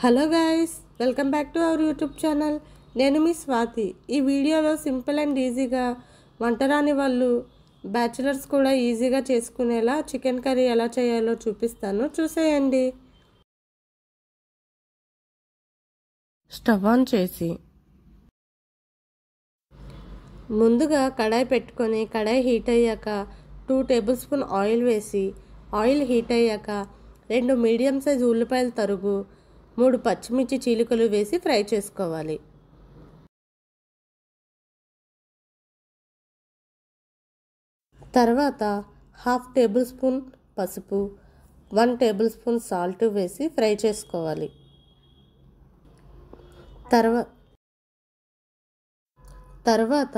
Hello guys, welcome back to our YouTube channel. నేను మీ స్వాతి. ఈ వీడియోలో సింపుల్ అండ్ ఈజీగా వంట రాని వాళ్ళు, బ్యాచిలర్స్ కూడా ఈజీగా చేసుకునేలా చికెన్ కర్రీ ఎలా చేయాలో చూపిస్తాను, చూసేయండి. స్టవ్ ఆన్ చేసి ముందుగా కడాయి పెట్టుకొని కడాయి హీట్ అయ్యాక 2 టేబుల్ స్పూన్ ఆయిల్ వేసి, ఆయిల్ హీట్ అయ్యాక 2 మీడియం సైజ్ ఉల్లిపాయల తరుగు, 3 పచ్చిమిర్చి చీలికలు వేసి ఫ్రై చేసుకోవాలి. తర్వాత 1/2 టేబుల్ స్పూన్ పసుపు, 1 టేబుల్ స్పూన్ సాల్ట్ వేసి ఫ్రై చేసుకోవాలి. తర్వాత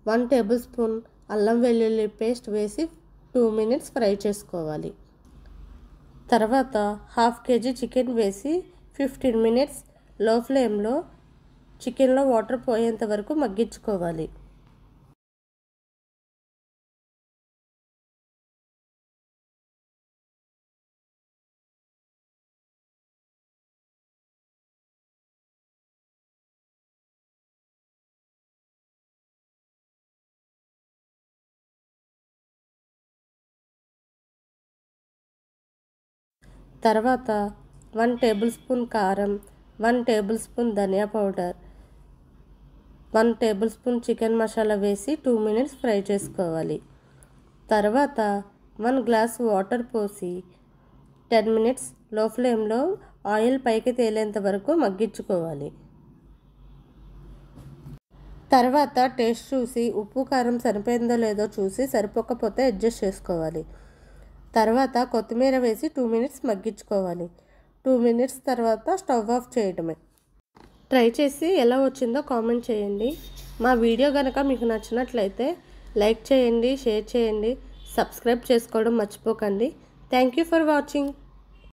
1 టేబుల్ స్పూన్ అల్లం వెల్లుల్లి పేస్ట్ వేసి 2 మినిట్స్ ఫ్రై చేసుకోవాలి. తర్వాత 1/2 kg చికెన్ వేసి 15 మినిట్స్ లో ఫ్లేమ్లో చికెన్లో వాటర్ పోయేంత వరకు మగ్గించుకోవాలి. తర్వాత 1 టేబుల్ స్పూన్ కారం, 1 టేబుల్ స్పూన్ ధనియా powder, 1 tablespoon chicken masala వేసి 2 మినిట్స్ ఫ్రై చేసుకోవాలి. తర్వాత 1 గ్లాస్ వాటర్ పోసి 10 మినిట్స్ లో ఫ్లేమ్లో ఆయిల్ పైకి తేలేంత వరకు మగ్గించుకోవాలి. తర్వాత టేస్ట్ చూసి ఉప్పు కారం సరిపోయిందో లేదో చూసి సరిపోకపోతే అడ్జస్ట్ చేసుకోవాలి. తర్వాత కొత్తిమీర వేసి 2 మినిట్స్ మగ్గించుకోవాలి. 2 మినిట్స్ తర్వాత స్టవ్ ఆఫ్ చేయడమే. ట్రై చేసి ఎలా వచ్చిందో కామెంట్ చేయండి. మా వీడియో కనుక మీకు నచ్చినట్లయితే లైక్ చేయండి, షేర్ చేయండి, సబ్స్క్రైబ్ చేసుకోవడం మర్చిపోకండి. Thank you for watching.